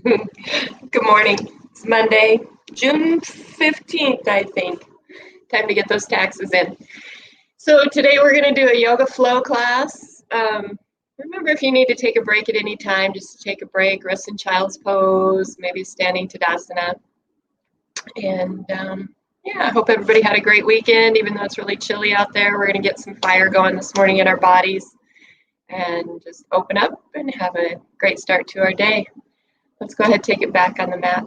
Good morning. It's Monday, June 15th, I think. Time to get those taxes in. So today we're going to do a yoga flow class. Remember, if you need to take a break at any time, just take a break, rest in child's pose, maybe standing Tadasana. And yeah, I hope everybody had a great weekend, even though it's really chilly out there. We're going to get some fire going this morning in our bodies and just open up and have a great start to our day. Let's go ahead and take it back on the mat.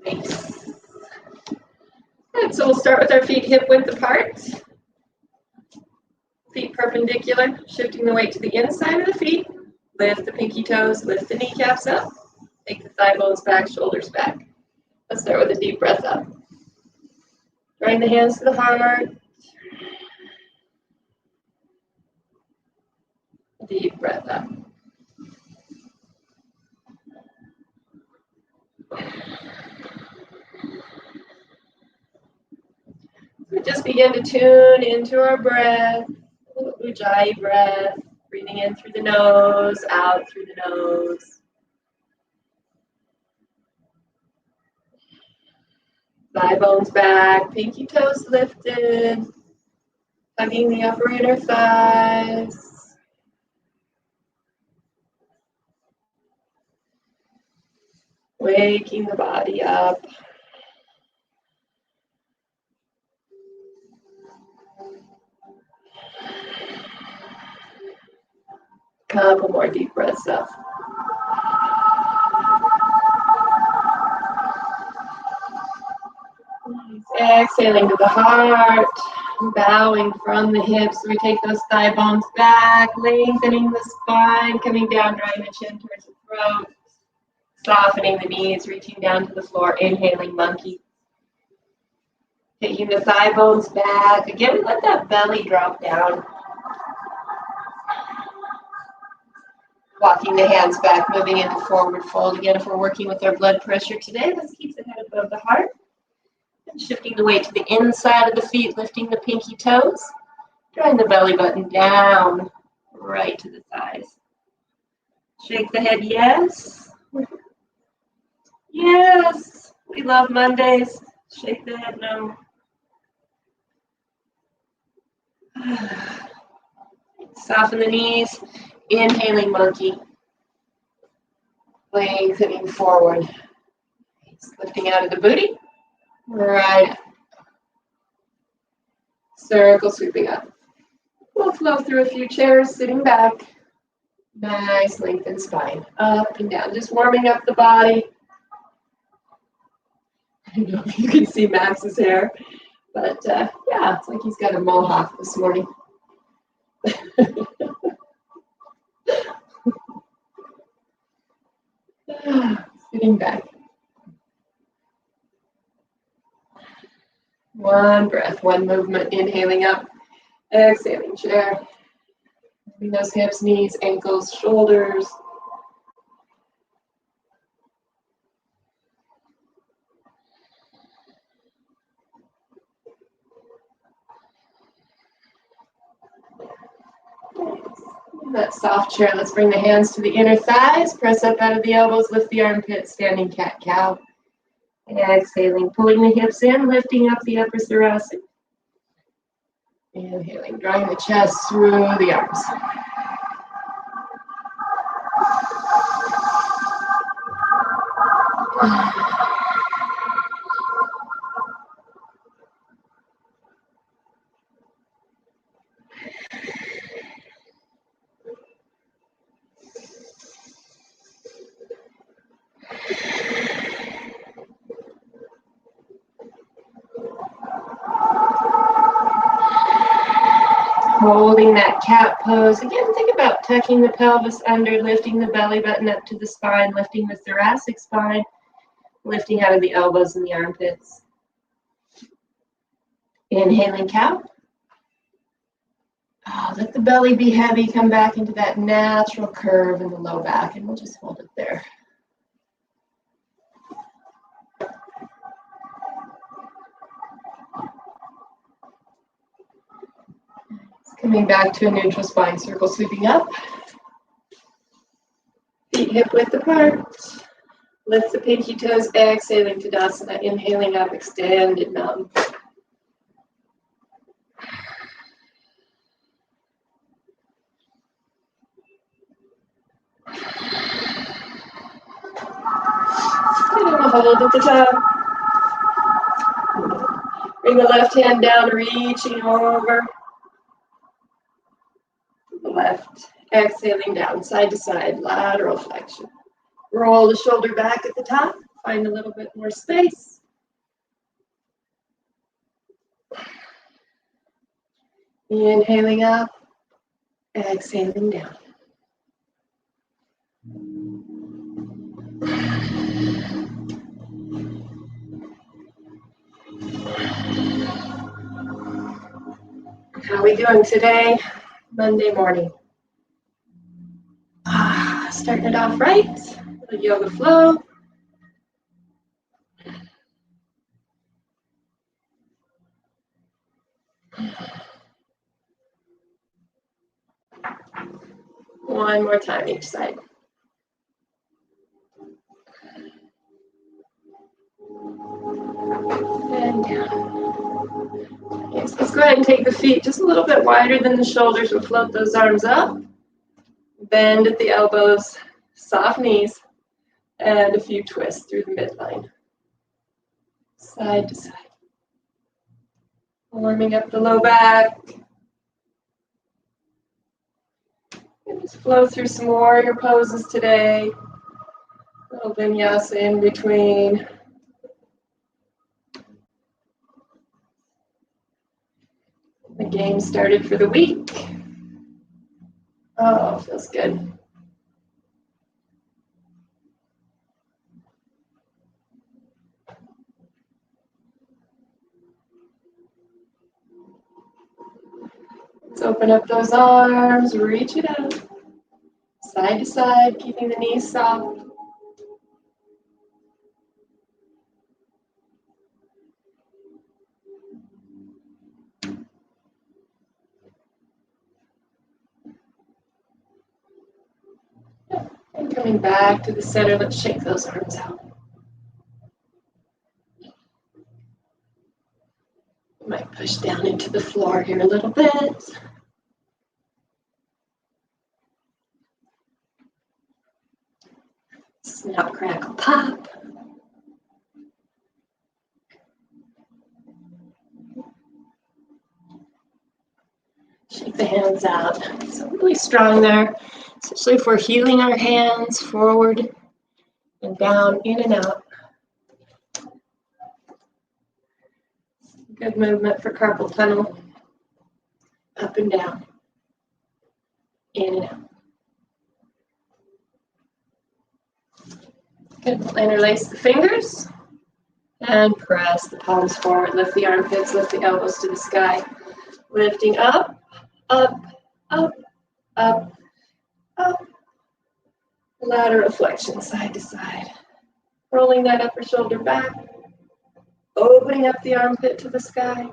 Nice. Good, so we'll start with our feet hip width apart. Feet perpendicular, shifting the weight to the inside of the feet. Lift the pinky toes, lift the kneecaps up. Take the thigh bones back, shoulders back. Let's start with a deep breath up. Drawing the hands to the heart. Deep breath up. We just begin to tune into our breath. A little Ujjayi breath. Breathing in through the nose, out through the nose. Thigh bones back, pinky toes lifted. Hugging the upper inner thighs. Waking the body up. Couple more deep breaths up. Exhaling to the heart, bowing from the hips. We take those thigh bones back, lengthening the spine, coming down, drawing the chin towards the throat, softening the knees, reaching down to the floor, inhaling monkey. Taking the thigh bones back. Again, we let that belly drop down. Walking the hands back, moving into forward fold. Again, if we're working with our blood pressure today, let's keep the head above the heart. And shifting the weight to the inside of the feet, lifting the pinky toes. Drawing the belly button down, right to the thighs. Shake the head, yes. Yes. We love Mondays. Shake the head, no. Soften the knees. Inhaling monkey. Lengthening forward. Lifting out of the booty. Right. Circle sweeping up. We'll flow through a few chairs, sitting back. Nice lengthened spine. Up and down. Just warming up the body. I don't know if you can see Max's hair, but yeah, it's like he's got a mohawk this morning. Sitting back. One breath, one movement, inhaling up, exhaling chair. Moving those hips, knees, ankles, shoulders. That soft chair, let's bring the hands to the inner thighs, press up out of the elbows, lift the armpits, standing cat-cow. Exhaling, pulling the hips in, lifting up the upper thoracic. Inhaling, drawing the chest through the arms. Holding that cat pose. Again, think about tucking the pelvis under, lifting the belly button up to the spine, lifting the thoracic spine, lifting out of the elbows and the armpits. Inhaling cow. Oh, let the belly be heavy, come back into that natural curve in the low back, and we'll just hold it there. Coming back to a neutral spine circle, sweeping up. Feet hip width apart. Lift the pinky toes, exhaling Tadasana, inhaling up, extended mountain. And a hold at the top. Bring the left hand down, reaching over. The left, exhaling down, side to side, lateral flexion. Roll the shoulder back at the top, find a little bit more space. Inhaling up, exhaling down. How are we doing today? Monday morning. Starting it off right, the yoga flow. One more time each side. And down. Okay, so let's go ahead and take the feet just a little bit wider than the shoulders. We'll float those arms up. Bend at the elbows, soft knees, and a few twists through the midline. Side to side. Warming up the low back. And just flow through some warrior poses today. A little vinyasa in between. The game started for the week. Oh, feels good. Let's open up those arms, reach it out. Side to side, keeping the knees soft. And coming back to the center, let's shake those arms out. Might push down into the floor here a little bit. Snap, crackle, pop. Shake the hands out. So really strong there, especially if we're healing our hands forward and down, in and out. Good movement for carpal tunnel. Up and down, in and out. Good. Interlace the fingers and press the palms forward. Lift the armpits, lift the elbows to the sky. Lifting up, up, up, up, up. Lateral flexion, side to side. Rolling that upper shoulder back. Opening up the armpit to the sky.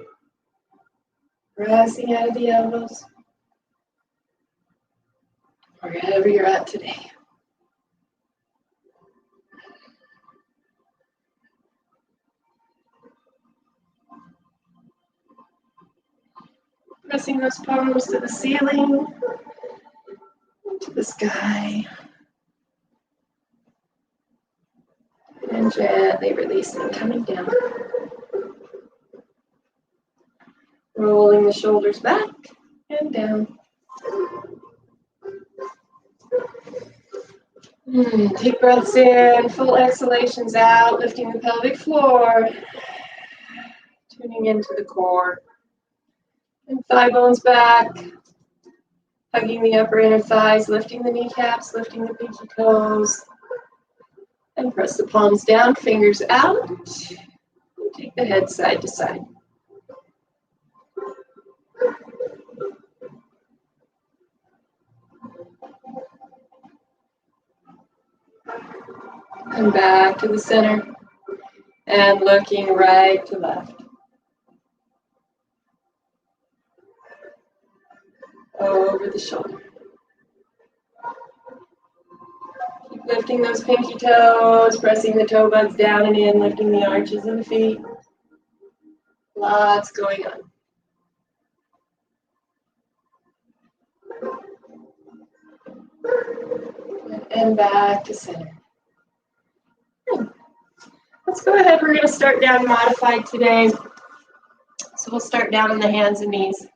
Pressing out of the elbows. Wherever you're at today. Pressing those palms to the ceiling, to the sky. And gently releasing, coming down. Rolling the shoulders back and down. Deep breaths in, full exhalations out, lifting the pelvic floor. Tuning into the core. And thigh bones back. Hugging the upper inner thighs, lifting the kneecaps, lifting the pinky toes. And press the palms down, fingers out. And take the head side to side. Come back to the center. And looking right to left. over the shoulder. Keep lifting those pinky toes, pressing the toe buds down and in, lifting the arches of the feet. Lots going on. And back to center. Let's go ahead. We're going to start down modified today. So we'll start down in the hands and knees.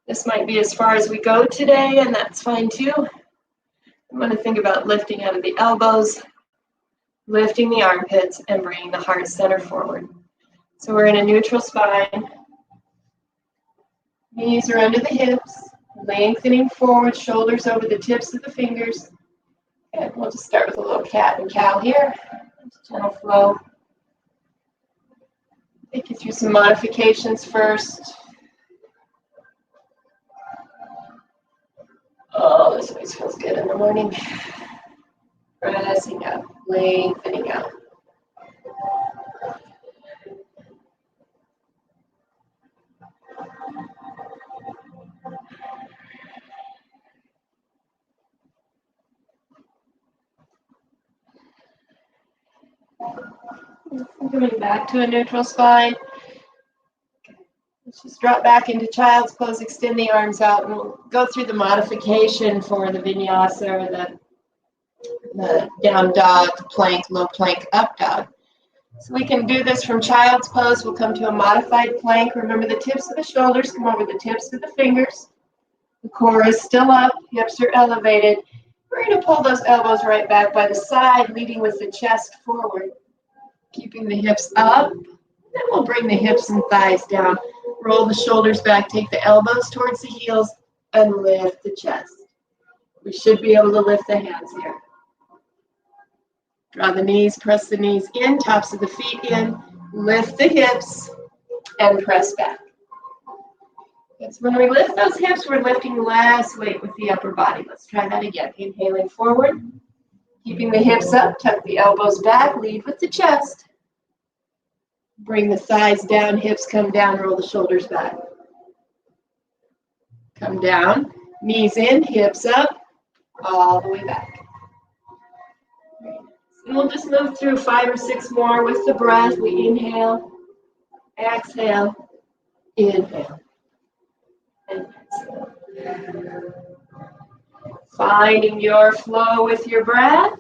This might be as far as we go today, and that's fine too. I'm going to think about lifting out of the elbows, lifting the armpits, and bringing the heart center forward. So we're in a neutral spine. Knees are under the hips, lengthening forward, shoulders over the tips of the fingers. And we'll just start with a little cat and cow here. Gentle flow. Take you through some modifications first. Oh, this always feels good in the morning. Pressing up, lengthening out. Coming back to a neutral spine. Let's just drop back into child's pose, extend the arms out, and we'll go through the modification for the vinyasa, or the down dog, plank, low plank, up dog. So we can do this from child's pose. We'll come to a modified plank. Remember, the tips of the shoulders come over the tips of the fingers. The core is still up, hips are elevated. We're going to pull those elbows right back by the side, leading with the chest forward. Keeping the hips up, then we'll bring the hips and thighs down. Roll the shoulders back, take the elbows towards the heels, and lift the chest. We should be able to lift the hands here. Draw the knees, press the knees in, tops of the feet in, lift the hips, and press back. So when we lift those hips, we're lifting less weight with the upper body. Let's try that again. Inhaling forward. Keeping the hips up, tuck the elbows back, lead with the chest. Bring the thighs down, hips come down, roll the shoulders back. Come down, knees in, hips up, all the way back. And we'll just move through 5 or 6 more with the breath. We inhale, exhale, inhale, and exhale. Finding your flow with your breath.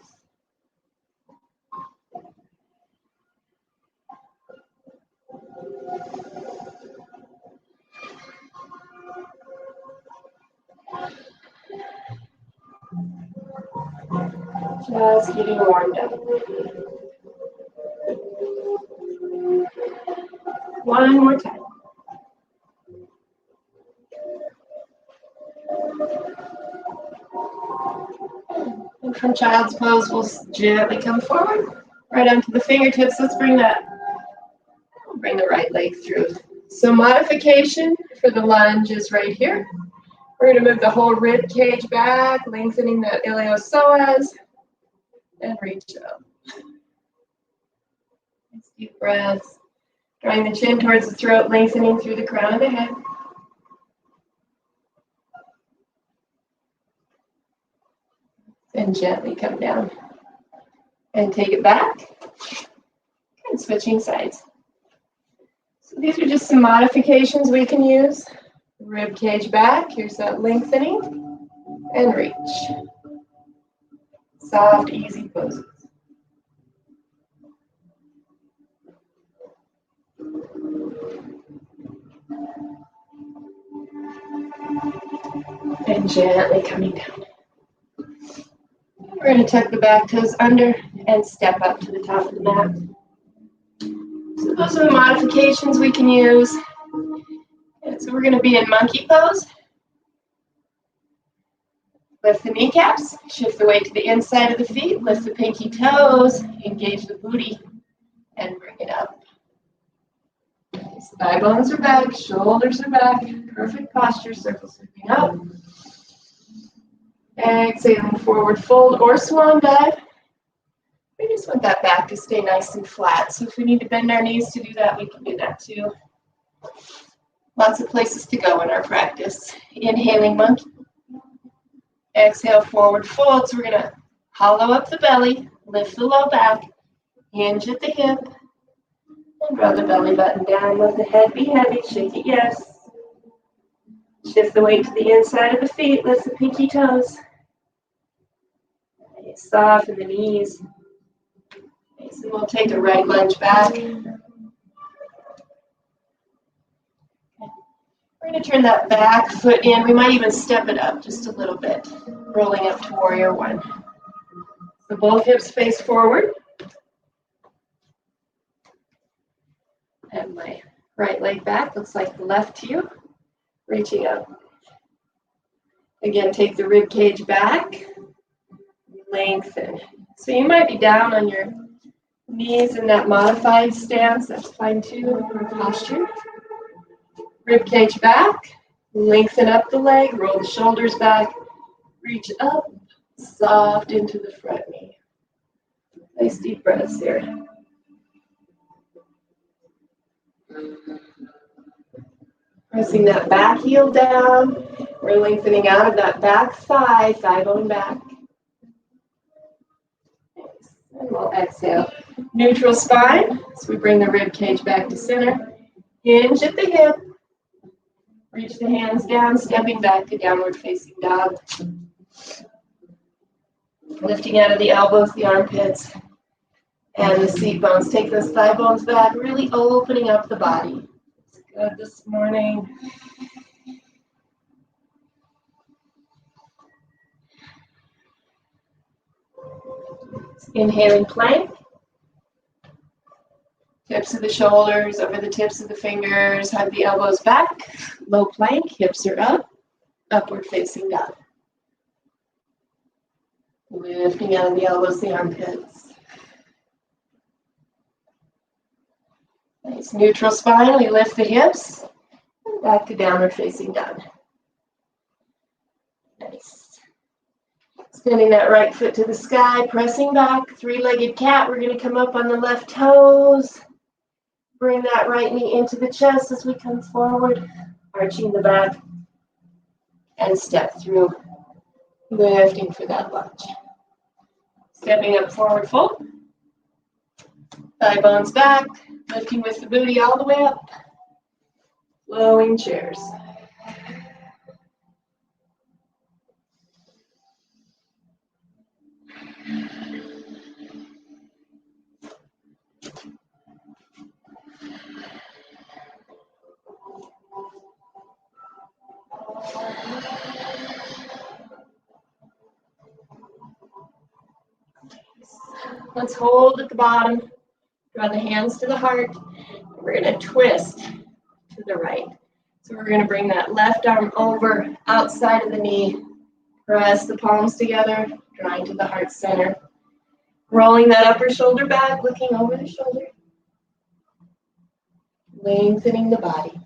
Just getting warmed up. One more time. And from child's pose, we'll gently come forward, right onto the fingertips. Let's bring the right leg through. So modification for the lunge is right here. We're going to move the whole rib cage back, lengthening the iliopsoas, and reach up. Nice deep breaths. Drawing the chin towards the throat, lengthening through the crown of the head. And gently come down. And take it back. And switching sides. So these are just some modifications we can use. Rib cage back. Here's that lengthening. And reach. Soft, easy poses. And gently coming down. We're going to tuck the back toes under and step up to the top of the mat. So those are the modifications we can use. And so we're going to be in monkey pose. Lift the kneecaps, shift the weight to the inside of the feet, lift the pinky toes, engage the booty, and bring it up. Thigh bones are back, shoulders are back, perfect posture, circle sweeping up. Exhaling, forward fold or swan dive. We just want that back to stay nice and flat. So if we need to bend our knees to do that, we can do that too. Lots of places to go in our practice. Inhaling monkey. Exhale, forward fold. So we're going to hollow up the belly, lift the low back, hinge at the hip, and draw the belly button down. Let the head be heavy. Shake it, yes. Shift the weight to the inside of the feet. Lift the pinky toes. Soften the knees. Nice. And we'll take a right lunge back. We're going to turn that back foot in. We might even step it up just a little bit, rolling up to warrior one. So both hips face forward. And my right leg back looks like the left to you, reaching up. Again, take the rib cage back, lengthen. So you might be down on your knees in that modified stance. That's fine too, for posture. Rib cage back, lengthen up the leg, roll the shoulders back, reach up, soft into the front knee. Nice deep breaths here. Pressing that back heel down. We're lengthening out of that back thigh, thigh bone back. And we'll exhale. Neutral spine. So we bring the rib cage back to center. Hinge at the hip. Reach the hands down, stepping back to downward facing dog. Lifting out of the elbows, the armpits, and the seat bones. Take those thigh bones back, really opening up the body. It's good this morning. Inhaling plank. Tips of the shoulders over the tips of the fingers. Hug the elbows back. Low plank. Hips are up. Upward facing dog. Lifting out of the elbows, the armpits. Nice neutral spine. We lift the hips. And back to downward facing dog. Nice. Extending that right foot to the sky, pressing back, three-legged cat. We're going to come up on the left toes. Bring that right knee into the chest as we come forward, arching the back, and step through, lifting for that lunge. Stepping up, forward fold. Thigh bones back, lifting with the booty all the way up. Flowing chairs. Let's hold at the bottom. Draw the hands to the heart. We're going to twist to the right. So we're going to bring that left arm over outside of the knee. Press the palms together, drawing to the heart center. Rolling that upper shoulder back, looking over the shoulder. Lengthening the body.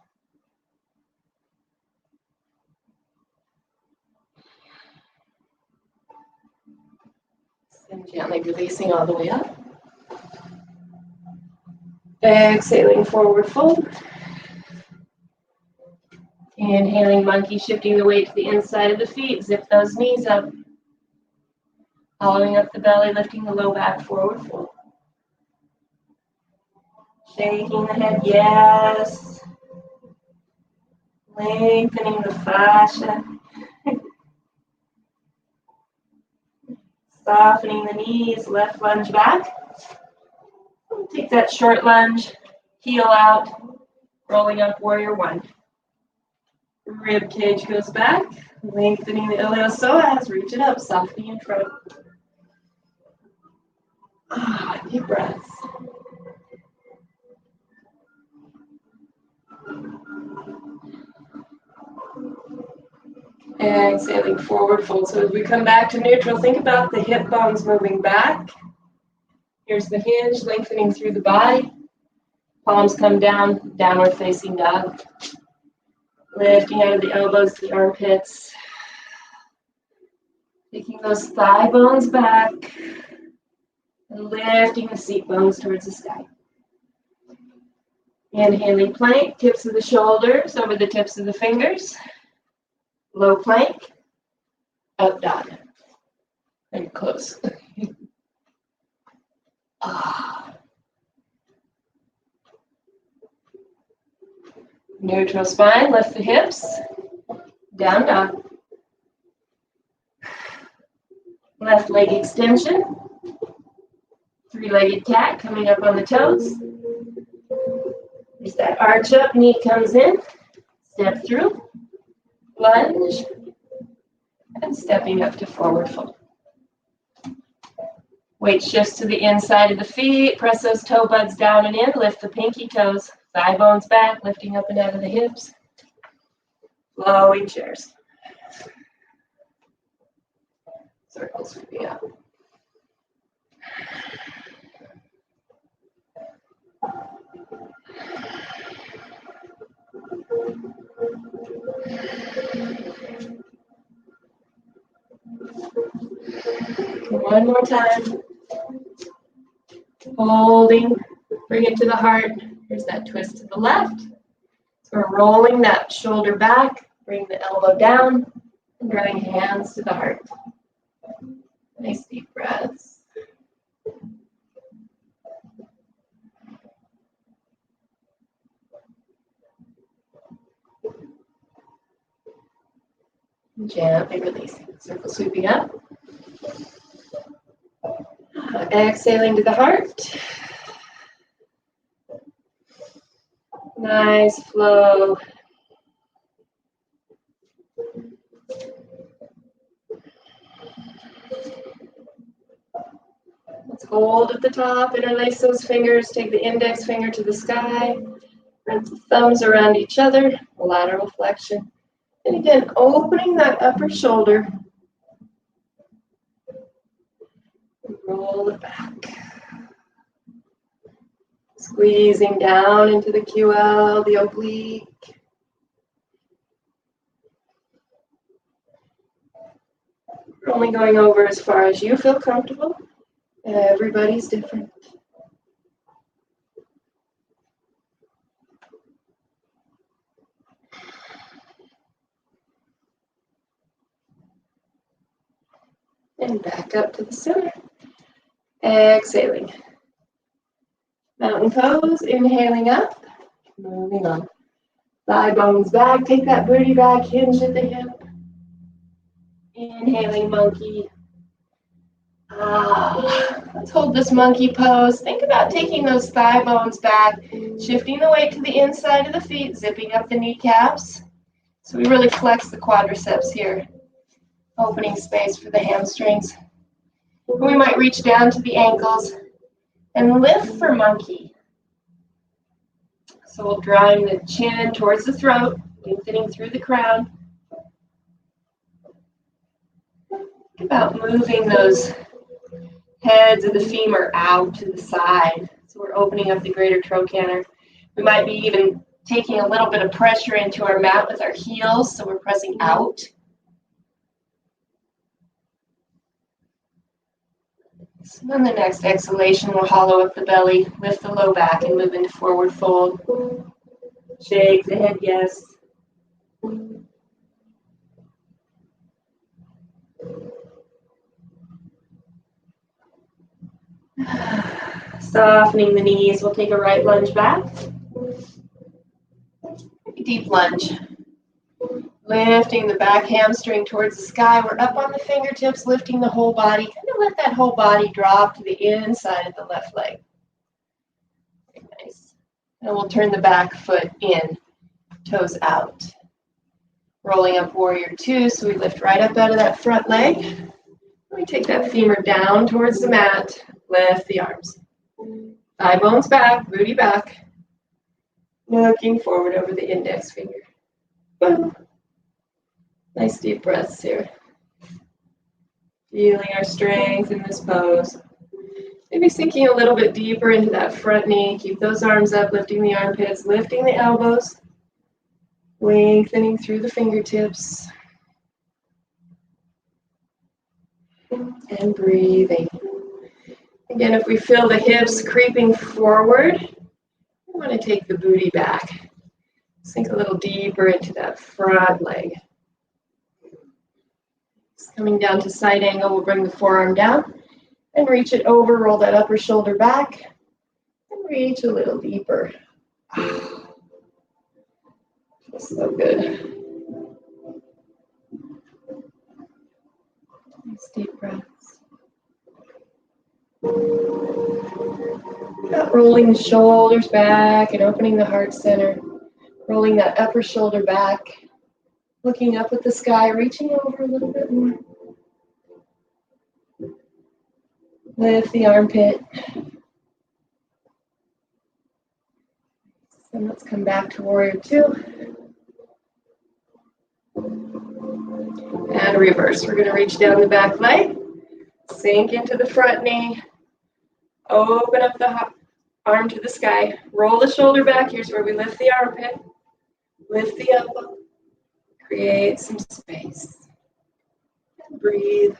And gently releasing all the way up. Exhaling, forward fold. Inhaling, monkey, shifting the weight to the inside of the feet. Zip those knees up. Hollowing up the belly, lifting the low back, forward fold. Shaking the head, yes. Lengthening the fascia. Softening the knees, left lunge back. Take that short lunge, heel out, rolling up warrior one. Rib cage goes back, lengthening the iliopsoas, reach it up, softening in front. Deep breaths. Exhaling, forward fold. So as we come back to neutral, think about the hip bones moving back. Here's the hinge, lengthening through the body. Palms come down, downward facing dog. Lifting out of the elbows to the armpits. Taking those thigh bones back. And lifting the seat bones towards the sky. Inhaling plank, tips of the shoulders over the tips of the fingers. Low plank, up dog. And close. Neutral spine, lift the hips. Down dog. Left leg extension. Three-legged cat coming up on the toes. There's that arch up, knee comes in. Step through. Lunge. And stepping up to forward fold. Weight shifts to the inside of the feet. Press those toe buds down and in. Lift the pinky toes. Thigh bones back, lifting up and out of the hips. Flowing chairs. Circles sweeping up. One more time. Holding. Bring it to the heart. Here's that twist to the left. So we're rolling that shoulder back. Bring the elbow down. And drawing hands to the heart. Nice deep breaths. Gently releasing. Circle sweeping up. Exhaling to the heart. Nice flow. Let's hold at the top, interlace those fingers, take the index finger to the sky, bring the thumbs around each other, lateral flexion. And again, opening that upper shoulder. Roll it back. Squeezing down into the QL, the oblique. We're only going over as far as you feel comfortable. Everybody's different. And back up to the center. Exhaling. Mountain pose, inhaling up, moving on. Thigh bones back, take that booty back, hinge at the hip. Inhaling monkey. Let's hold this monkey pose. Think about taking those thigh bones back, shifting the weight to the inside of the feet, zipping up the kneecaps. So we really flex the quadriceps here, opening space for the hamstrings. We might reach down to the ankles and lift for monkey. So we'll drawing the chin towards the throat, lengthening through the crown. Think about moving those heads of the femur out to the side. So we're opening up the greater trochanter. We might be even taking a little bit of pressure into our mat with our heels, so we're pressing out. So on the next exhalation, we'll hollow up the belly, lift the low back, and move into forward fold. Shake the head, yes. Softening the knees, we'll take a right lunge back. Deep lunge. Lifting the back hamstring towards the sky. We're up on the fingertips, lifting the whole body. Kind of let that whole body drop to the inside of the left leg. Very nice. And we'll turn the back foot in, toes out. Rolling up warrior two, so we lift right up out of that front leg. We take that femur down towards the mat, lift the arms. Thigh bones back, booty back. Looking forward over the index finger. Boom. Nice deep breaths here. Feeling our strength in this pose. Maybe sinking a little bit deeper into that front knee. Keep those arms up, lifting the armpits, lifting the elbows. Lengthening through the fingertips. And breathing. Again, if we feel the hips creeping forward, I'm going to take the booty back. Sink a little deeper into that front leg. Coming down to side angle, we'll bring the forearm down and reach it over, roll that upper shoulder back, and reach a little deeper. Feels so good. Nice deep breaths. Rolling the shoulders back and opening the heart center. Rolling that upper shoulder back. Looking up at the sky, reaching over a little bit more. Lift the armpit. And let's come back to warrior two. And reverse. We're going to reach down the back leg. Sink into the front knee. Open up the arm to the sky. Roll the shoulder back. Here's where we lift the armpit. Lift the elbow. Create some space. And breathe.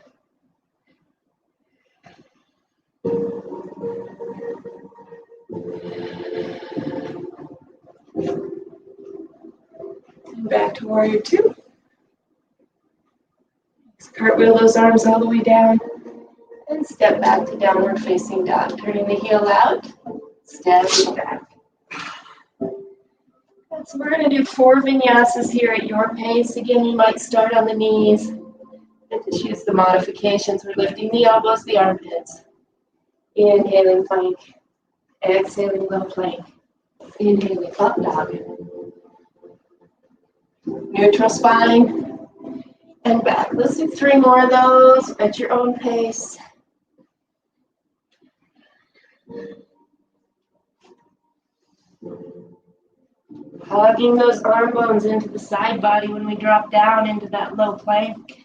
And back to warrior two. Cartwheel those arms all the way down. And step back to downward facing dog. Turning the heel out. Step back. So we're going to do 4 vinyasas here at your pace. Again, you might start on the knees and just use the modifications. We're lifting the elbows, the armpits. Inhaling plank. Exhaling low plank. Inhaling up dog. Neutral spine. And back. Let's do 3 more of those at your own pace. Hugging those arm bones into the side body when we drop down into that low plank.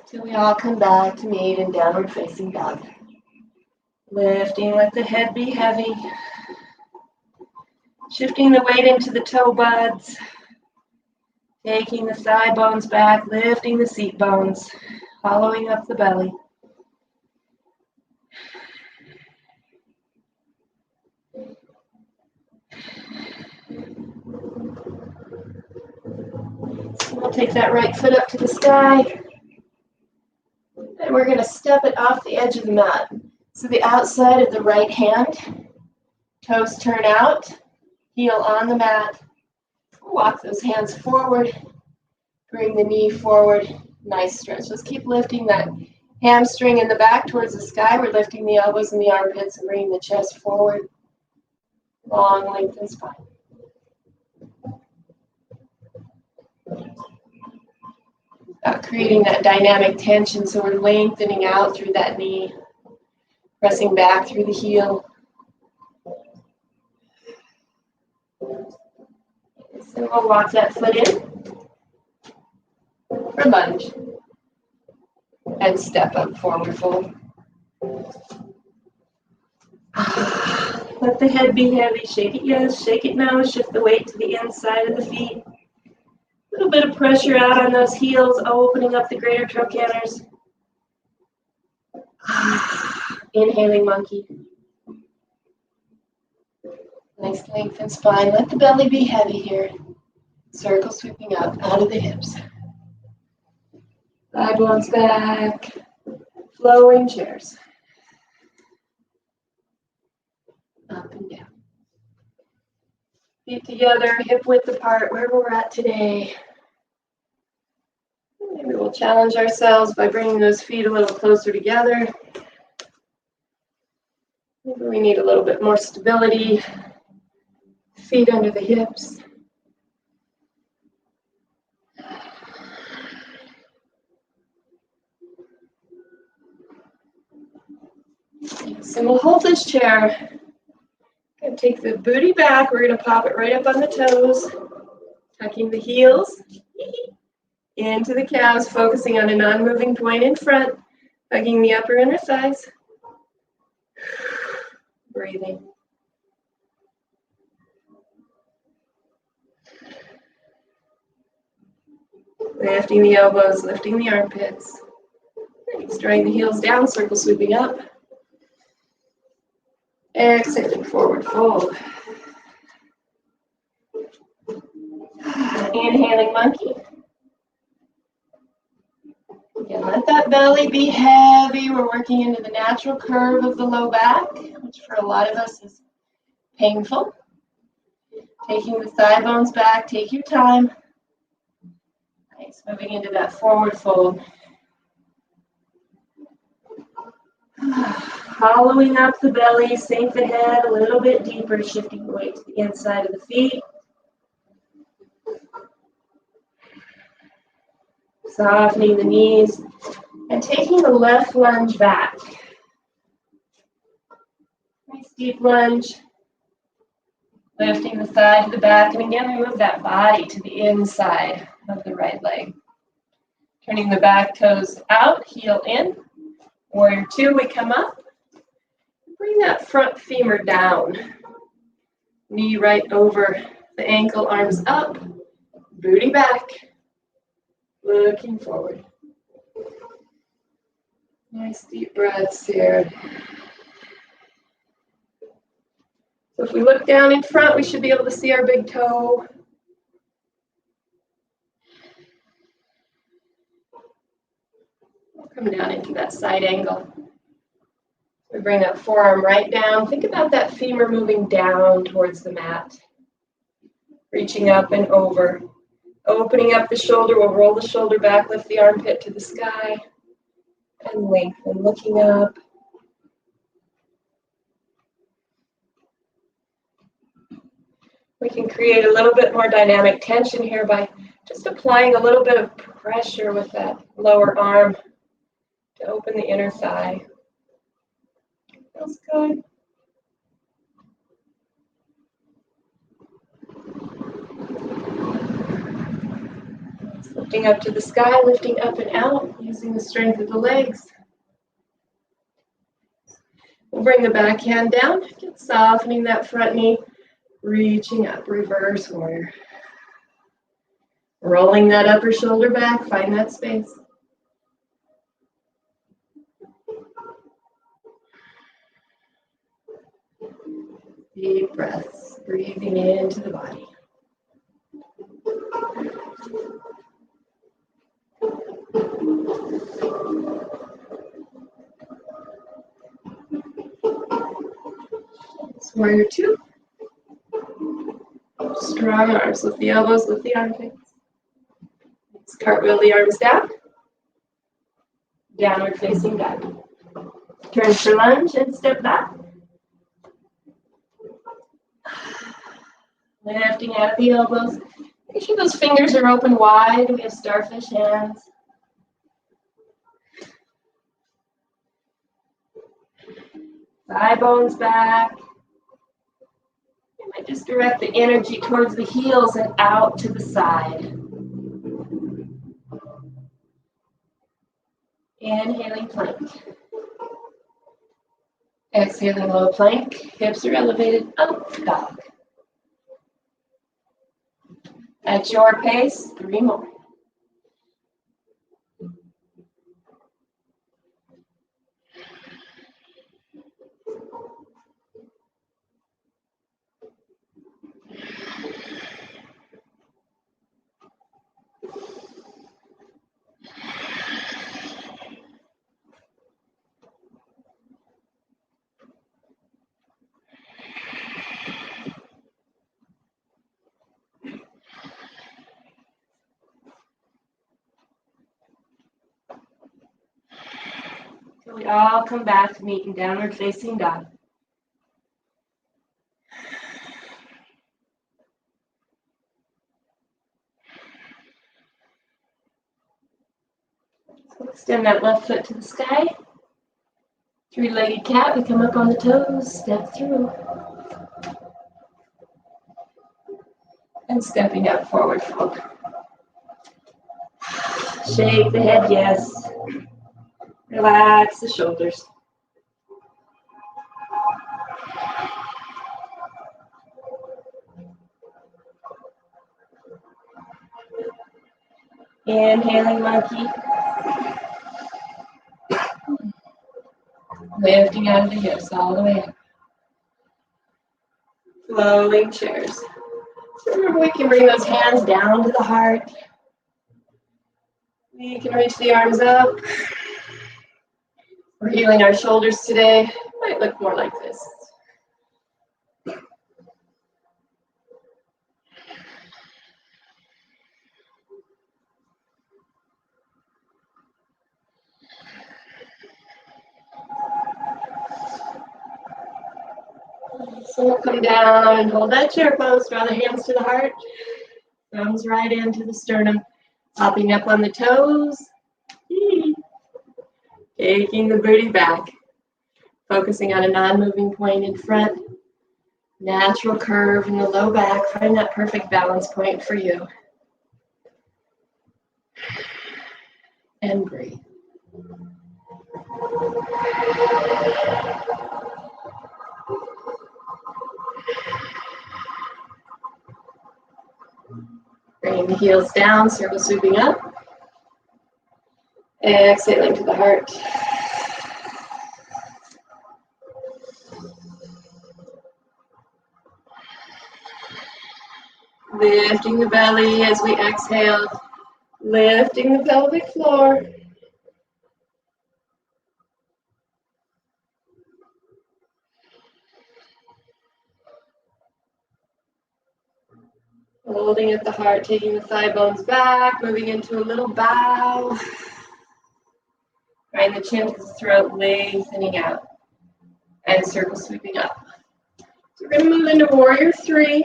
Till we all come back to meet in downward facing dog. Lifting, let the head be heavy. Shifting the weight into the toe buds. Taking the thigh bones back, lifting the seat bones, hollowing up the belly. So we'll take that right foot up to the sky. And we're going to step it off the edge of the mat. So the outside of the right hand, toes turn out, heel on the mat. Walk those hands forward, bring the knee forward, nice stretch. Let's keep lifting that hamstring in the back towards the sky. We're lifting the elbows and the armpits and bringing the chest forward. Long, lengthened spine. Creating that dynamic tension, so we're lengthening out through that knee, pressing back through the heel. So we'll walk that foot in for lunge and step up forward fold. Let the head be heavy. Shake it yes, shake it no. Shift the weight to the inside of the feet. A little bit of pressure out on those heels, opening up the greater trochanters. Inhaling monkey. Nice lengthened spine. Let the belly be heavy here. Circle sweeping up out of the hips. Thigh bones back. Flowing chairs. Up and down. Feet together, hip width apart, wherever we're at today. Maybe we'll challenge ourselves by bringing those feet a little closer together. Maybe we need a little bit more stability. Feet under the hips. So we'll hold this chair. And take the booty back. We're going to pop it right up on the toes. Tucking the heels into the calves, focusing on a non-moving point in front. Hugging the upper inner thighs. Breathing. Lifting the elbows, lifting the armpits. Nice. Drawing the heels down, circle sweeping up. Exhaling, forward fold. Inhaling monkey. Again, let that belly be heavy. We're working into the natural curve of the low back, which for a lot of us is painful. Taking the thigh bones back, take your time. Nice, moving into that forward fold. Hollowing up the belly, sink the head a little bit deeper, shifting the weight to the inside of the feet. Softening the knees and taking the left lunge back. Nice deep lunge. Lifting the thigh to the back, and again, we move that body to the inside of the right leg. Turning the back toes out, heel in. Warrior two, we come up. Bring that front femur down. Knee right over the ankle, arms up, booty back. Looking forward. Nice deep breaths here. So if we look down in front, we should be able to see our big toe. We'll come down into that side angle. We bring that forearm right down. Think about that femur moving down towards the mat. Reaching up and over. Opening up the shoulder, we'll roll the shoulder back, lift the armpit to the sky, and lengthen, looking up. We can create a little bit more dynamic tension here by just applying a little bit of pressure with that lower arm to open the inner thigh. Feels good. Lifting up to the sky, lifting up and out, using the strength of the legs. We'll bring the back hand down, softening that front knee, reaching up, reverse warrior. Rolling that upper shoulder back, find that space. Deep breaths, breathing into the body. Warrior two. Strong arms, lift the elbows, lift the armpits. Let's cartwheel the arms down. Downward facing dog. Turn for lunge and step back. Lifting out of the elbows. Make sure those fingers are open wide. We have starfish hands. Thigh bones back. You might just direct the energy towards the heels and out to the side. Inhaling plank. Exhaling low plank. Hips are elevated. Up dog. At your pace, 3 more. So we all come back to meet in downward facing dog. So extend that left foot to the sky. Three-legged cat, we come up on the toes, step through. And stepping up, forward fold. Shake the head, yes. Relax the shoulders. Inhaling monkey. Lifting out of the hips all the way up. Flowing chairs. So remember, we can bring those hands down to the heart. We can reach the arms up. We're healing our shoulders today. Might look more like this. So we'll come down and hold that chair pose. Draw the hands to the heart. Thumbs right into the sternum. Hopping up on the toes. Taking the booty back. Focusing on a non-moving point in front. Natural curve in the low back. Find that perfect balance point for you. And breathe. Bringing the heels down, circle sweeping up. Exhaling to the heart. Lifting the belly as we exhale. Lifting the pelvic floor. Holding at the heart, taking the thigh bones back, moving into a little bow. Drawing the chin to the throat, lengthening out. And circle sweeping up. So we're going to move into warrior three.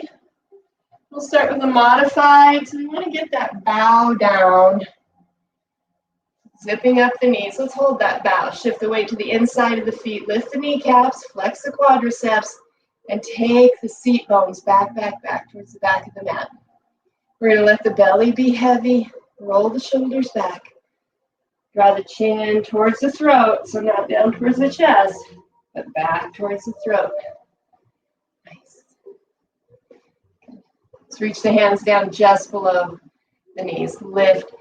We'll start with a modified. So we want to get that bow down. Zipping up the knees. Let's hold that bow. Shift the weight to the inside of the feet. Lift the kneecaps, flex the quadriceps, and take the seat bones back towards the back of the mat. We're going to let the belly be heavy. Roll the shoulders back. Draw the chin towards the throat, so not down towards the chest, but back towards the throat. Nice. Let's reach the hands down just below the knees. Lift.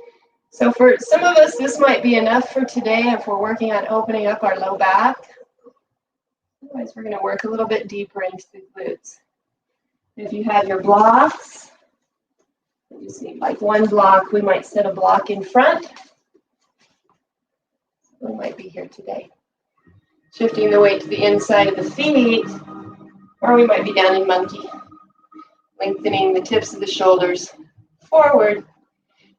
So for some of us, this might be enough for today if we're working on opening up our low back. Otherwise, we're going to work a little bit deeper into the glutes. If you have your blocks, you just need like one block. We might set a block in front. We might be here today. Shifting the weight to the inside of the feet, or we might be down in monkey. Lengthening the tips of the shoulders forward.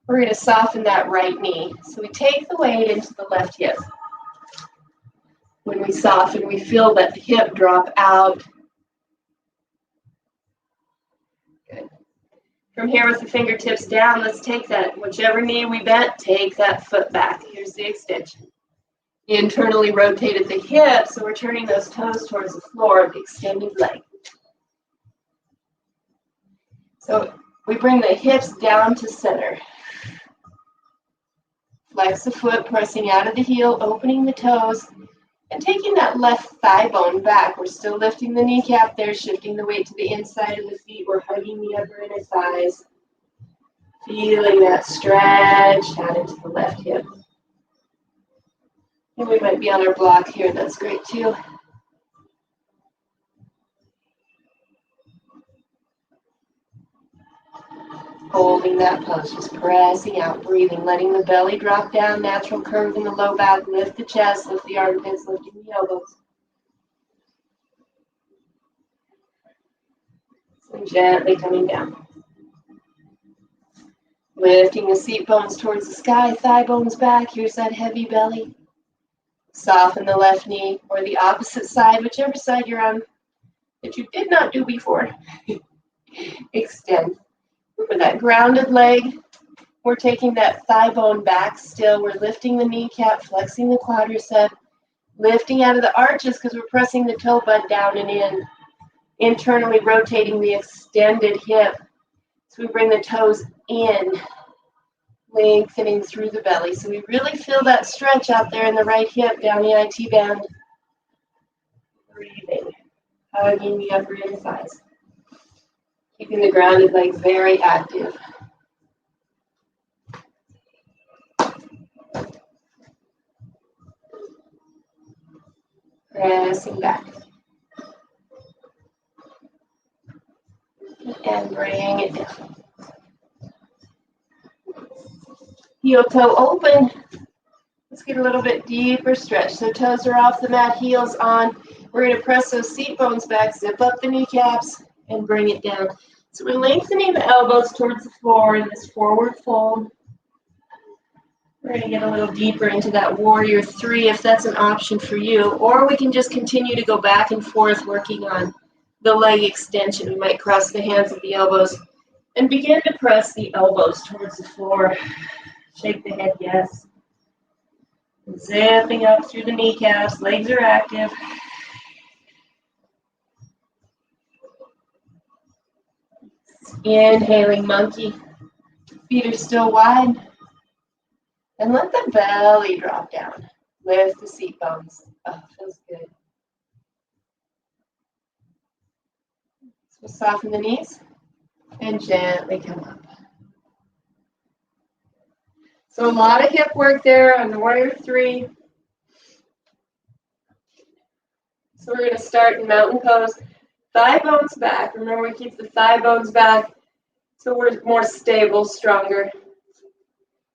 We're going to soften that right knee. So we take the weight into the left hip. When we soften, we feel that hip drop out. Good. From here with the fingertips down, let's take that, whichever knee we bent, take that foot back. Here's the extension. Internally rotated the hip, so we're turning those toes towards the floor of the extended leg. So we bring the hips down to center. Flex the foot, pressing out of the heel, opening the toes, and taking that left thigh bone back. We're still lifting the kneecap there, shifting the weight to the inside of the feet. We're hugging the upper inner thighs. Feeling that stretch out into the left hip. And we might be on our block here. That's great too. Holding that pose, just pressing out, breathing, letting the belly drop down, natural curve in the low back, lift the chest, lift the armpits, lifting the elbows. And gently coming down. Lifting the seat bones towards the sky, thigh bones back. Here's that heavy belly. Soften the left knee or the opposite side, whichever side you're on that you did not do before. Extend. For that grounded leg, we're taking that thigh bone back still. We're lifting the kneecap, flexing the quadricep, lifting out of the arches because we're pressing the toe bud down and in. Internally rotating the extended hip. So we bring the toes in. lengthening through the belly. So we really feel that stretch out there in the right hip, down the IT band. Breathing, hugging the upper inner thighs. Keeping the grounded leg very active. Pressing back. And bring it down. Heel toe open. Let's get a little bit deeper stretch. So toes are off the mat, heels on. We're going to press those seat bones back, zip up the kneecaps, and bring it down. So we're lengthening the elbows towards the floor in this forward fold. We're going to get a little deeper into that warrior three if that's an option for you. Or we can just continue to go back and forth working on the leg extension. We might cross the hands at the elbows and begin to press the elbows towards the floor. Shake the head, yes. Zipping up through the kneecaps, legs are active. Inhaling monkey, feet are still wide. And let the belly drop down. Lift the seat bones. Oh, feels good. So we'll soften the knees and gently come up. So a lot of hip work there on the warrior three. So we're going to start in mountain pose. Thigh bones back. Remember, we keep the thigh bones back so we're more stable, stronger.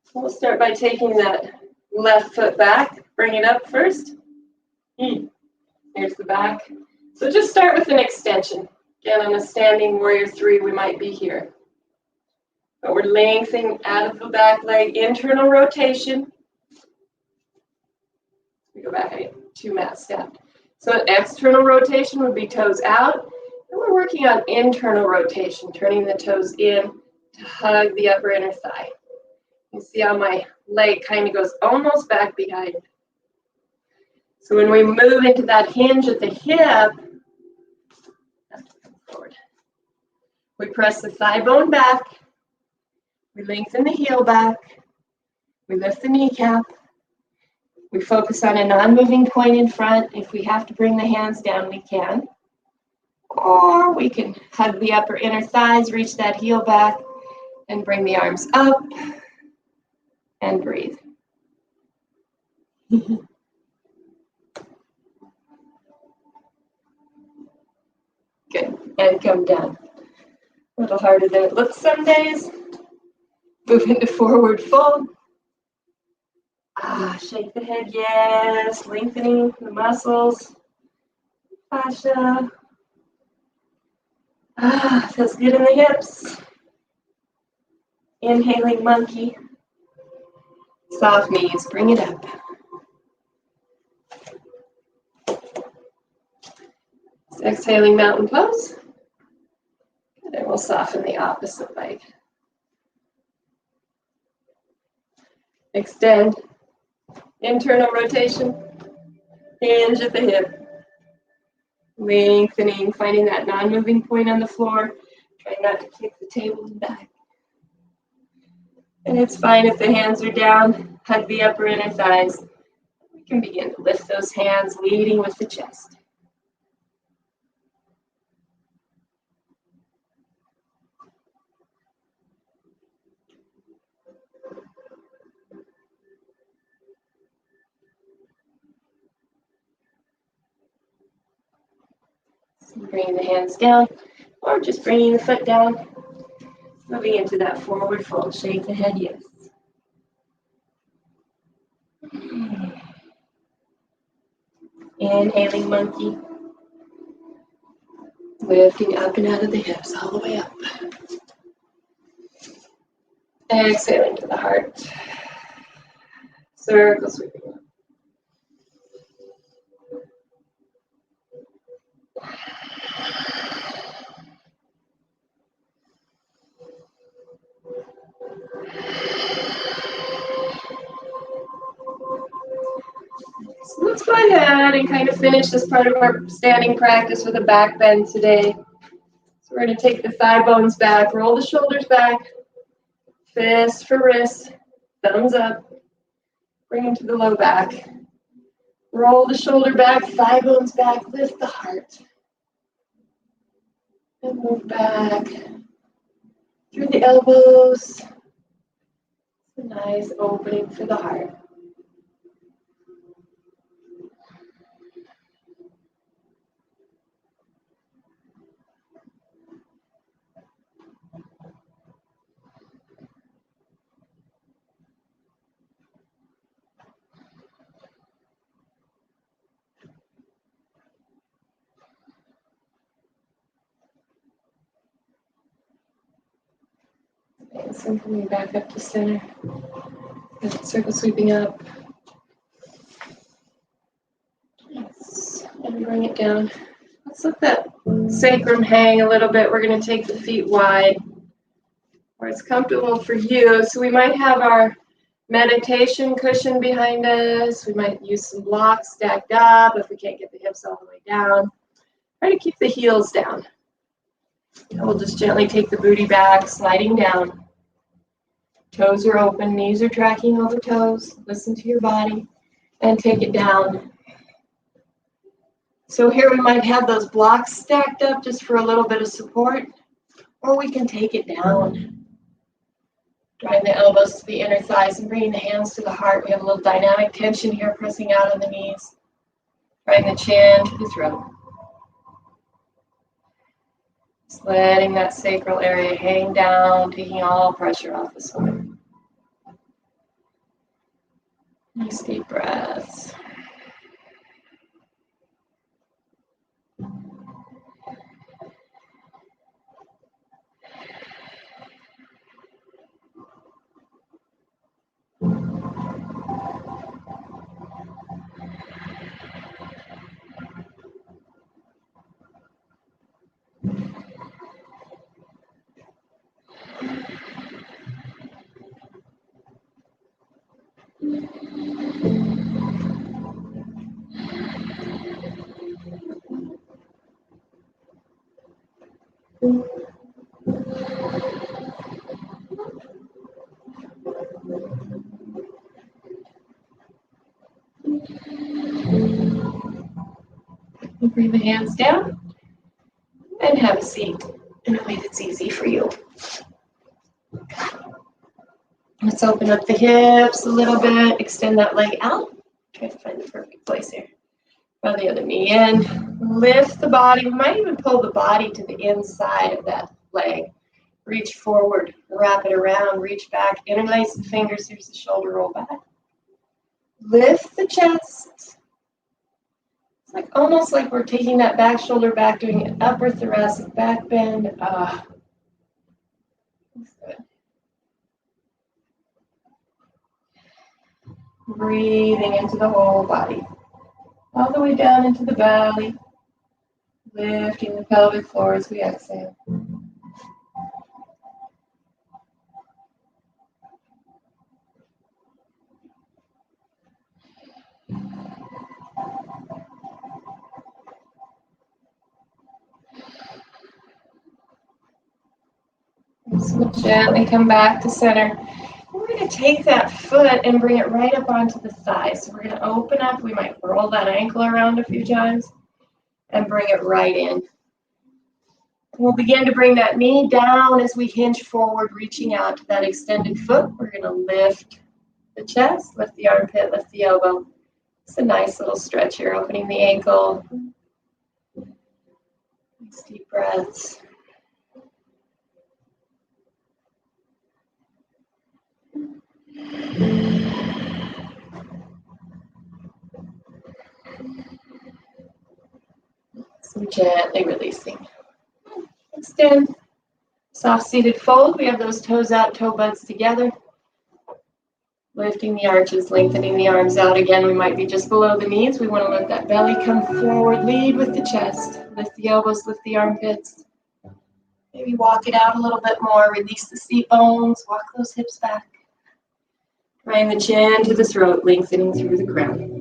So we'll start by taking that left foot back. Bring it up first. Here's the back. So just start with an extension. Again, on a standing warrior three, we might be here. But we're lengthening out of the back leg, internal rotation. We go back again, 2 mat step. So an external rotation would be toes out. And we're working on internal rotation, turning the toes in to hug the upper inner thigh. You see how my leg kind of goes almost back behind. So when we move into that hinge at the hip, forward. We press the thigh bone back. We lengthen the heel back. We lift the kneecap. We focus on a non-moving point in front. If we have to bring the hands down, we can. Or we can hug the upper inner thighs, reach that heel back, and bring the arms up and breathe. Good. And come down. A little harder than it looks some days. Move into forward fold. Shake the head, yes. Lengthening the muscles. Fascia. Feels good in the hips. Inhaling monkey. Soft knees, bring it up. Exhaling mountain pose. And then we'll soften the opposite leg. Extend. Internal rotation. Hinge at the hip. Lengthening, finding that non-moving point on the floor. Try not to kick the table back. And it's fine if the hands are down. Hug the upper inner thighs. We can begin to lift those hands, leading with the chest. So bringing the hands down, or just bringing the foot down. Moving into that forward fold. Shake the head, yes. Inhaling monkey. Lifting up and out of the hips, all the way up. Exhaling to the heart. Circle sweeping up. So let's go ahead and kind of finish this part of our standing practice with a back bend today. We're going to take the thigh bones back, roll the shoulders back, fist for wrist, thumbs up. Bring them to the low back. Roll the shoulder back, thigh bones back, lift the heart. And move back through the elbows. It's a nice opening for the heart. And simply back up to center. Circle sweeping up. Yes. And bring it down. Let's let that sacrum hang a little bit. We're going to take the feet wide where it's comfortable for you. So we might have our meditation cushion behind us. We might use some blocks stacked up if we can't get the hips all the way down. Try to keep the heels down. And we'll just gently take the booty back, sliding down. Toes are open, knees are tracking over toes. Listen to your body and take it down. So here we might have those blocks stacked up just for a little bit of support, or we can take it down. Drawing the elbows to the inner thighs and bringing the hands to the heart. We have a little dynamic tension here, pressing out on the knees. Drawing the chin to the throat. Just letting that sacral area hang down, taking all pressure off the spine. Nice deep breaths. Bring the hands down and have a seat in a way that's easy for you. Let's open up the hips a little bit, extend that leg out. Try to find the perfect place here. Draw the other knee in, lift the body. We might even pull the body to the inside of that leg. Reach forward, wrap it around, reach back, interlace the fingers. Here's the shoulder roll back. Lift the chest. It's like almost like we're taking that back shoulder back, doing an upper thoracic back bend. That's good. Breathing into the whole body. All the way down into the belly. Lifting the pelvic floor as we exhale. So we'll gently come back to center. We're going to take that foot and bring it right up onto the thigh. So we're going to open up. We might roll that ankle around a few times and bring it right in. We'll begin to bring that knee down as we hinge forward, reaching out to that extended foot. We're going to lift the chest, lift the armpit, lift the elbow. It's a nice little stretch here, opening the ankle. Nice deep breaths. So gently releasing. Extend. Soft seated fold. We have those toes out, toe buds together. Lifting the arches, lengthening the arms out. Again, we might be just below the knees. We want to let that belly come forward. Lead with the chest. Lift the elbows, lift the armpits. Maybe walk it out a little bit more. Release the seat bones. Walk those hips back. Drawing the chin to the throat, lengthening through the crown.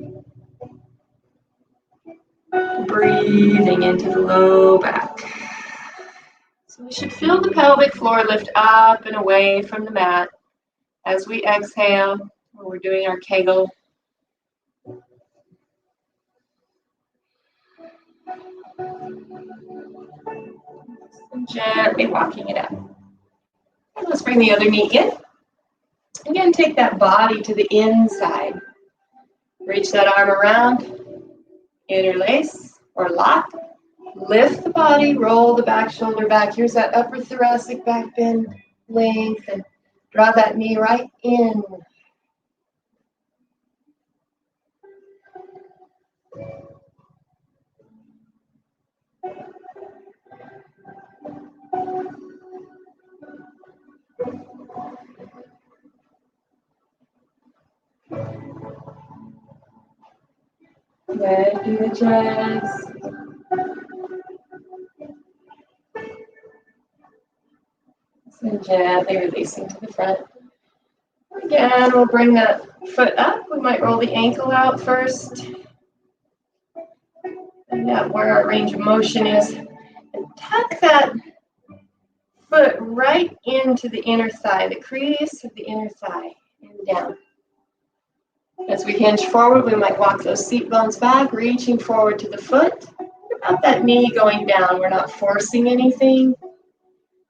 Breathing into the low back. So we should feel the pelvic floor lift up and away from the mat. As we exhale, when we're doing our Kegel, and gently walking it up. And let's bring the other knee in. Again, take that body to the inside. Reach that arm around, interlace or lock. Lift the body, roll the back shoulder back. Here's that upper thoracic back bend, lengthen. Draw that knee right in. Lifting the chest. And gently releasing to the front. Again, we'll bring that foot up. We might roll the ankle out first. And that where our range of motion is. And tuck that foot right into the inner thigh, the crease of the inner thigh, and down. As we hinge forward, we might walk those seat bones back, reaching forward to the foot. About that knee going down. We're not forcing anything.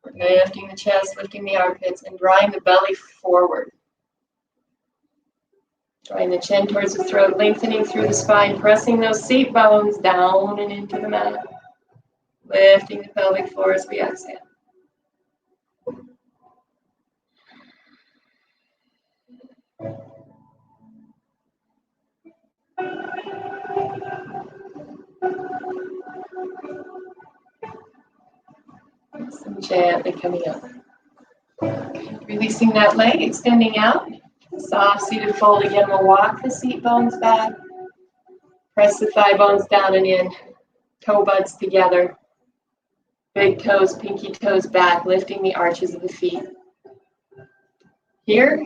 We're lifting the chest, lifting the armpits, and drawing the belly forward. Drawing the chin towards the throat, lengthening through the spine, pressing those seat bones down and into the mat. Lifting the pelvic floor as we exhale. And gently coming up. Releasing that leg, extending out. Soft seated fold again. We'll walk the seat bones back. Press the thigh bones down and in. Toe buds together. Big toes, pinky toes back, lifting the arches of the feet. Here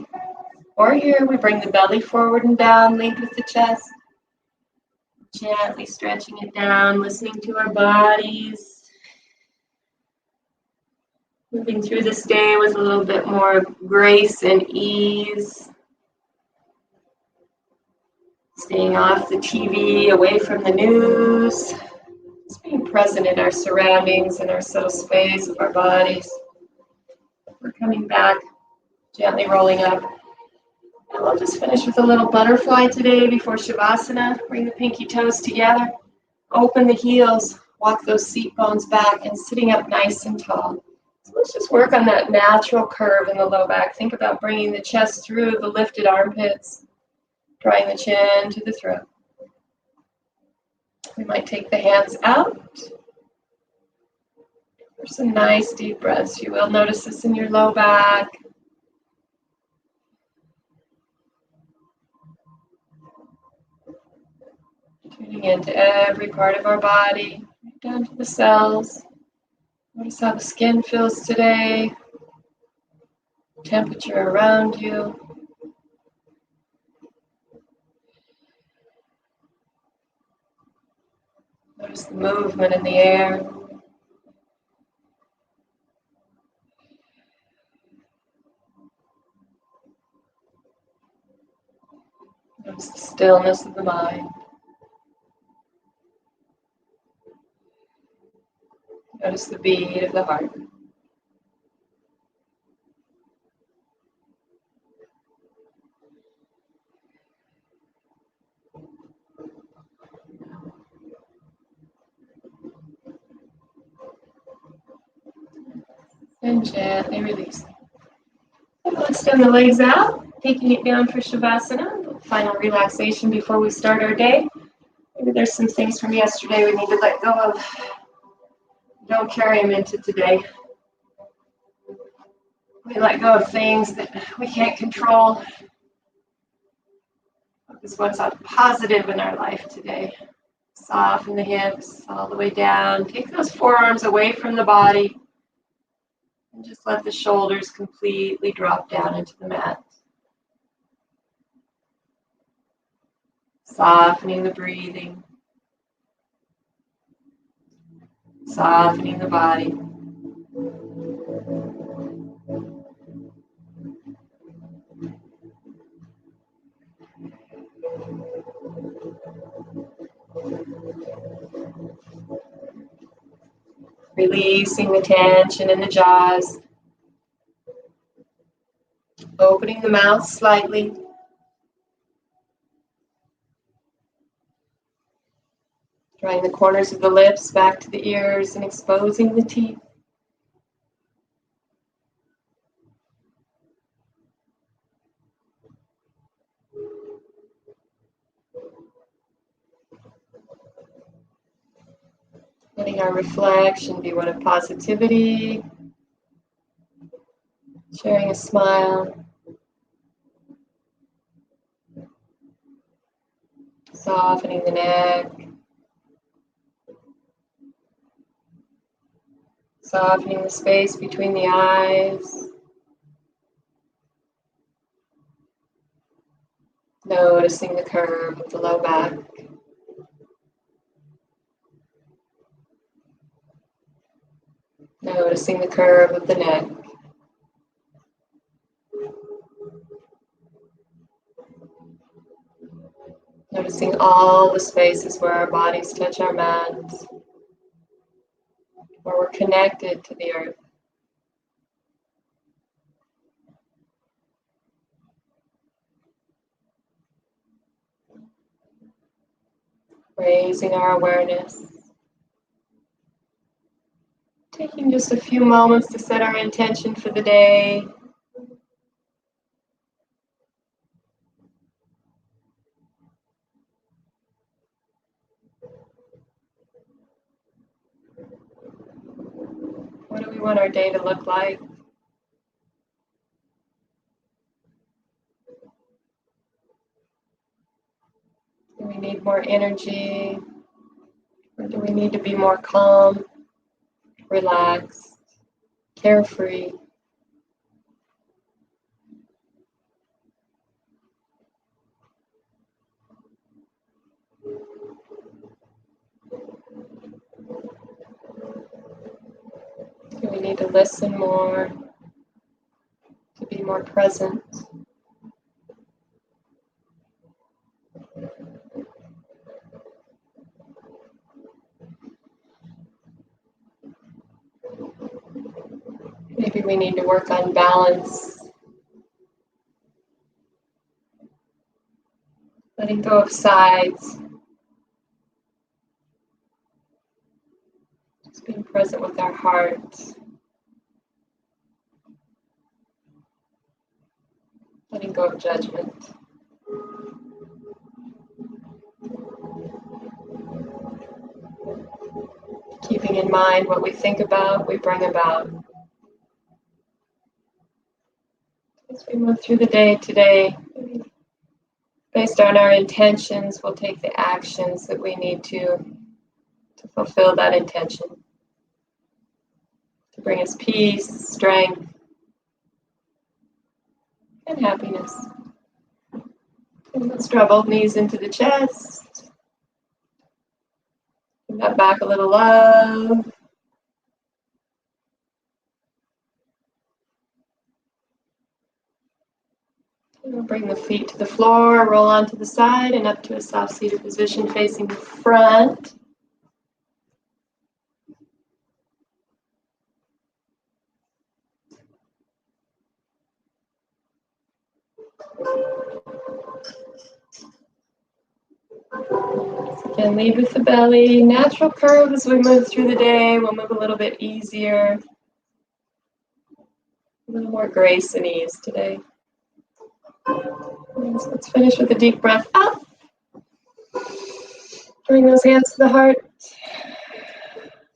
or here, we bring the belly forward and down, linked with the chest. Gently stretching it down, listening to our bodies. Moving through this day with a little bit more grace and ease. Staying off the TV, away from the news. Just being present in our surroundings and our subtle space of our bodies. We're coming back, gently rolling up. And we'll just finish with a little butterfly today before Shavasana. Bring the pinky toes together. Open the heels. Walk those seat bones back and sitting up nice and tall. So let's just work on that natural curve in the low back. Think about bringing the chest through the lifted armpits. Drawing the chin to the throat. We might take the hands out for some nice deep breaths. You will notice this in your low back. Tuning into every part of our body, right down to the cells. Notice how the skin feels today. Temperature around you. Notice the movement in the air. Notice the stillness of the mind. Notice the beat of the heart. And gently release. We'll extend the legs out, taking it down for Shavasana. Final relaxation before we start our day. Maybe there's some things from yesterday we need to let go of. Don't carry them into today. We let go of things that we can't control. Focus what's positive in our life today. Soften the hips all the way down. Take those forearms away from the body. And just let the shoulders completely drop down into the mat. Softening the breathing. Softening the body. Releasing the tension in the jaws. Opening the mouth slightly. Drawing the corners of the lips back to the ears and exposing the teeth. Letting our reflection be one of positivity. Sharing a smile. Softening the neck. Softening the space between the eyes. Noticing the curve of the low back. Noticing the curve of the neck. Noticing all the spaces where our bodies touch our mats, where we're connected to the earth. Raising our awareness. Taking just a few moments to set our intention for the day. What do we want our day to look like? Do we need more energy? Or do we need to be more calm, relaxed, carefree? Do we need to listen more, to be more present? Maybe we need to work on balance. Letting go of sides. Just being present with our heart. Letting go of judgment. Keeping in mind what we think about, we bring about. As we move through the day today, based on our intentions, we'll take the actions that we need to fulfill that intention. To bring us peace, strength, and happiness. And let's draw both knees into the chest. Give that back a little love. And we'll bring the feet to the floor, roll onto the side and up to a soft seated position facing the front. Again, lead with the belly. Natural curve as we move through the day. We'll move a little bit easier. A little more grace and ease today. So let's finish with a deep breath up. Bring those hands to the heart.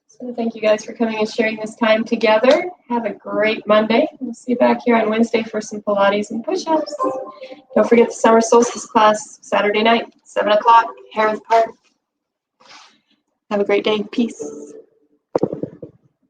So thank you guys for coming and sharing this time together. Have a great Monday. We'll see you back here on Wednesday for some Pilates and push-ups. Don't forget the summer solstice class Saturday night, 7 o'clock, Harris Park. Have a great day. Peace.